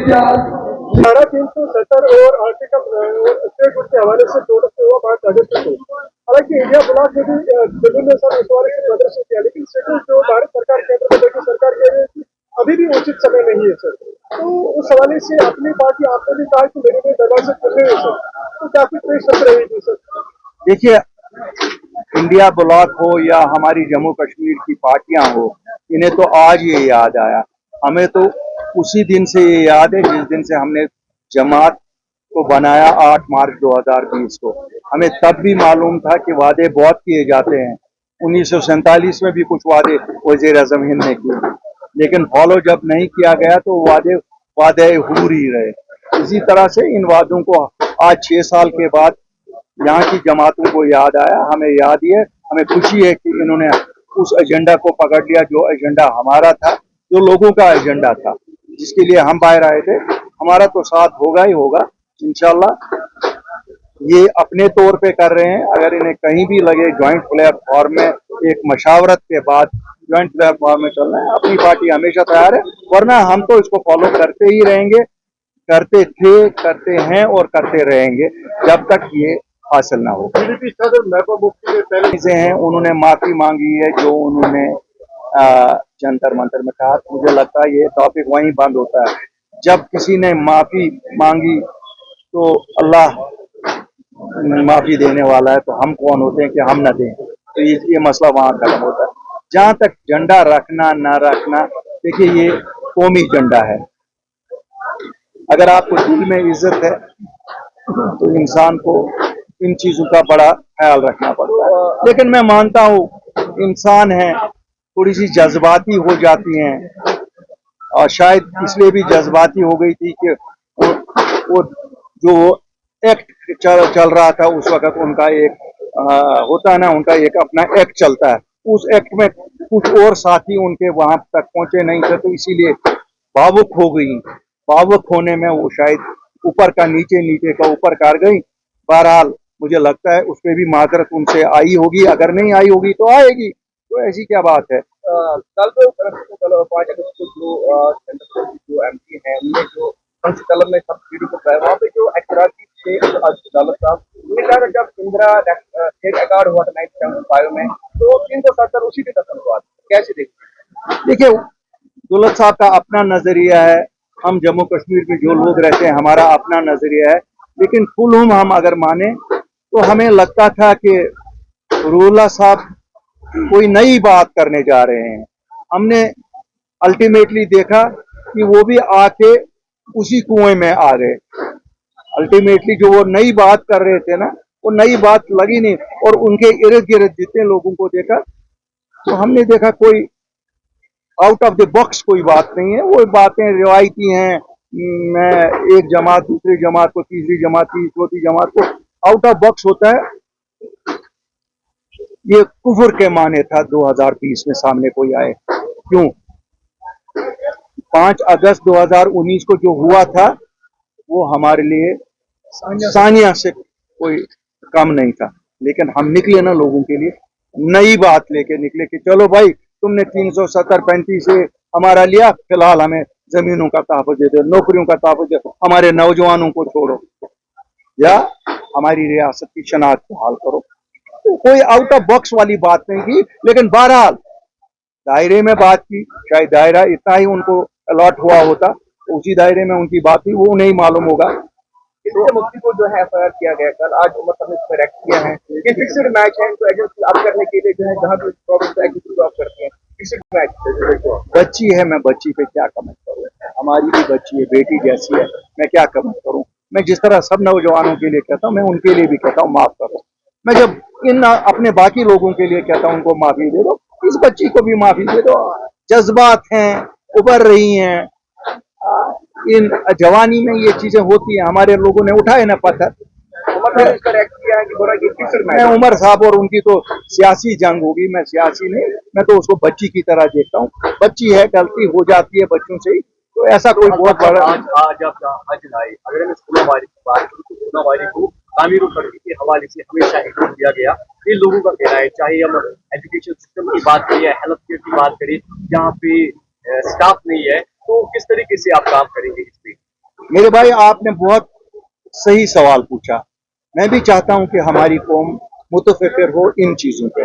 धारा 370 और article state board के हवाले से प्रोटेस्ट हुआ 5 अगस्त को। हालांकि इंडिया ब्लॉक ने भी विभिन्न इस बारे से प्रदर्शन किया, लेकिन सेटल जो भारत सरकार केंद्र में बैठी सरकार कह रही है कि अभी भी उचित समय नहीं है सर। तो उस हवाले से अपनी पार्टी आपने भी कहा कि मेरे दरवाजे खुले हैं सर, तो क्या कुछ पेश रहेगी सर? देखिए, इंडिया ब्लॉक हो या हमारी जम्मू कश्मीर की पार्टियां हो, इन्हें तो आज ये याद आया। हमें तो उसी दिन से ये याद है जिस दिन से हमने जमात को बनाया 8 मार्च 2020 को। हमें तब भी मालूम था कि वादे बहुत किए जाते हैं। 1947 में भी कुछ वादे वज़ीर आज़म हिंद ने किए, लेकिन फॉलो जब नहीं किया गया तो वादे हो ही रहे। इसी तरह से इन वादों को आज 6 साल के बाद यहाँ की जमातों को याद आया। हमें याद है, हमें खुशी है कि इन्होंने उस एजेंडा को पकड़ लिया जो एजेंडा हमारा था, जो लोगों का एजेंडा था, जिसके लिए हम बाहर आए थे। हमारा तो साथ होगा ही होगा इंशाल्लाह। ये अपने तौर पे कर रहे हैं। अगर इन्हें कहीं भी लगे ज्वाइंट प्लेटफॉर्म में एक मशावरत के बाद ज्वाइंट प्लेटफॉर्म में चलना है, अपनी पार्टी हमेशा तैयार है। वरना हम तो इसको फॉलो करते ही रहेंगे, करते थे, करते हैं और करते रहेंगे जब तक ये हासिल ना हो। चीजें हैं, उन्होंने माफी मांगी है जो उन्होंने जंतर मंतर में कहा। मुझे लगता है ये टॉपिक वहीं बंद होता है। जब किसी ने माफी मांगी तो अल्लाह माफी देने वाला है, तो हम कौन होते हैं कि हम न दें। तो ये मसला वहां खत्म होता है। जहां तक झंडा रखना ना रखना, देखिए ये कौमी झंडा है। अगर आपको दिल में इज्जत है तो इंसान को इन चीजों का बड़ा ख्याल रखना पड़ता है। लेकिन मैं मानता हूँ इंसान है, थोड़ी सी जज्बाती हो जाती हैं, और शायद इसलिए भी जज्बाती हो गई थी कि वो जो एक्ट चल रहा था उस वक्त, उनका एक होता है ना, उनका एक अपना एक्ट चलता है। उस एक्ट में कुछ और साथी उनके वहां तक पहुंचे नहीं थे, तो इसीलिए भावुक हो गई। भावुक होने में वो शायद ऊपर का नीचे, नीचे का ऊपर कर गई। बहरहाल मुझे लगता है उस पर भी माजरत उनसे आई होगी, अगर नहीं आई होगी तो आएगी। तो ऐसी क्या बात है। कल 5 अगस्त को जो एमपी है उनने जो कलम में सब चीजों को कराया, वहाँ पे जो ऐतराजी थे अदालत साहब उन्हें कहा जब इंदिरा स्टेट अकार्ड हुआ था 1975 में, तो 370 उसी के दखल हुआ। कैसे देखिए, दुलत साहब का अपना नजरिया है, हम जम्मू कश्मीर में जो लोग रहते हैं हमारा अपना नजरिया है। लेकिन कुल हम अगर माने तो हमें लगता था कि रूला साहब कोई नई बात करने जा रहे हैं। हमने अल्टीमेटली देखा कि वो भी आके उसी कुएं में आ गए। अल्टीमेटली जो वो नई बात कर रहे थे ना, वो नई बात लगी नहीं। और उनके इर्द गिर्द जितने लोगों को देखा तो हमने देखा कोई आउट ऑफ द बॉक्स कोई बात नहीं है। वो बातें रिवायती हैं। मैं एक जमात दूसरी जमात को, तीसरी जमात चौथी जमात को, आउट ऑफ बॉक्स होता है। ये कुफर के माने था 2020 में सामने कोई आए। क्यों? 5 अगस्त 2019 को जो हुआ था वो हमारे लिए सानिया से कोई कम नहीं था। लेकिन हम निकले ना लोगों के लिए नई बात लेके निकले कि चलो भाई, तुमने 370-35 से हमारा लिया, फिलहाल हमें जमीनों का तहफ़्फ़ुज़ दे दो, नौकरियों का तहफ़्फ़ुज़ दे दो, हमारे नौजवानों को छोड़ो या हमारी रियासत की शनाख्त बहाल करो। तो कोई आउट ऑफ बॉक्स वाली बात नहीं की। लेकिन बहरहाल दायरे में बात की। शायद दायरा इतना ही उनको अलॉट हुआ होता, तो उसी दायरे में उनकी बात हुई, वो नहीं मालूम होगा। इससे मुफ्ती को जो है एफआईआर किया गया कल, आज उमर साहब ने इस पर एक्ट किया है। ये फिक्स्ड मैच है, तो एजेंसी आप करने के लिए जो है जहाँ भी प्रॉब्लम एजेंसी जॉब करती है, फिक्स्ड मैच। बच्ची है, मैं बच्ची पे क्या कमेंट करूँ? हमारी भी बच्ची है, बेटी जैसी है, मैं क्या कमेंट करूँ? मैं जिस तरह सब नौजवानों के लिए कहता हूँ, मैं उनके लिए भी कहता हूँ माफ करो। मैं जब इन अपने बाकी लोगों के लिए कहता हूँ उनको माफी दे दो, इस बच्ची को भी माफी दे दो। जज्बात हैं, उभर रही हैं। इन जवानी में ये चीजें होती हैं। हमारे लोगों ने उठाए ना पत्थर। मैं उमर साहब और उनकी तो सियासी जंग होगी, मैं सियासी नहीं, मैं तो उसको बच्ची की तरह देखता हूँ। बच्ची है, गलती हो जाती है बच्चों से ही, तो ऐसा कोई बहुत बड़ा आज हज आए, अगर हम गुनाहगारी की बात करें तो गुनाहगारी को तामीर करने के हवाले से हमेशा इल्जाम दिया गया। ये लोगों का कहना है, चाहे हम एजुकेशन सिस्टम की बात करें या हेल्थ केयर की बात करें, जहाँ पे स्टाफ नहीं है, तो किस तरीके से आप काम करेंगे इस पे? मेरे भाई, आपने बहुत सही सवाल पूछा। मैं भी चाहता हूं कि हमारी कौम मुतफिक्र हो इन चीजों पे।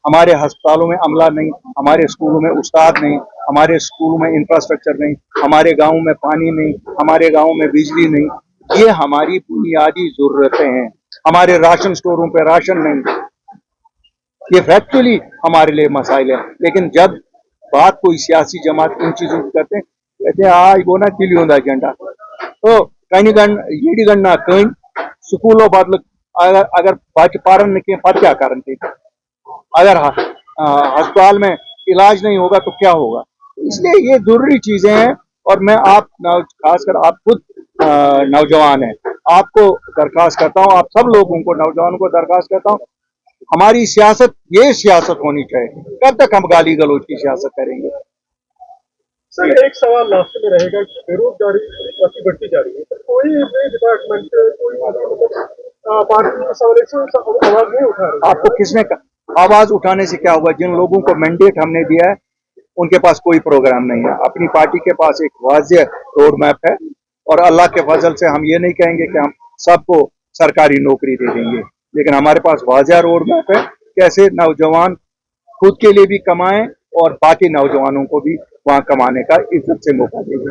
हमारे अस्पतालों में अमला नहीं, हमारे स्कूलों में उस्ताद नहीं, हमारे स्कूलों में इंफ्रास्ट्रक्चर नहीं, हमारे गाँव में पानी नहीं, हमारे गाँव में बिजली नहीं। ये हमारी बुनियादी जरूरतें हैं। हमारे राशन स्टोरों पे राशन नहीं। ये फैक्चुअली हमारे लिए मसाइल है। लेकिन जब बात कोई सियासी जमात इन चीजों की कहते हैं आज वो ना किलियों का एजेंडा तो कहीं गण ये गणना कहीं स्कूलों बदल अगर बच पारन के पद क्या कारण थे अगर अस्पताल में इलाज नहीं होगा तो क्या होगा। इसलिए ये जरूरी चीजें हैं। और मैं आप खासकर आप खुद नौजवान हैं, आपको दरखास्त करता हूं, आप सब लोगों को नौजवानों को दरखास्त करता हूं, हमारी सियासत ये सियासत होनी चाहिए। कब तक हम गाली गलौज की सियासत करेंगे। सर एक सवाल लास्ट में रहेगा कि बेरोजगारी काफी बढ़ती जा रही है, तो कोई भी डिपार्टमेंट कोई मतलब पार्टी इस हवाले से आवाज नहीं उठा रही। आपको किसने आवाज उठाने से क्या होगा। जिन लोगों को मैंडेट हमने दिया है उनके पास कोई प्रोग्राम नहीं है। अपनी पार्टी के पास एक वाज़ेह रोड मैप है और अल्लाह के फजल से हम ये नहीं कहेंगे कि हम सबको सरकारी नौकरी दे देंगे, लेकिन हमारे पास वाज़ेह रोड मैप है कैसे नौजवान खुद के लिए भी कमाएं और बाकी नौजवानों को भी वहां कमाने का इज्जत से मौका देंगे।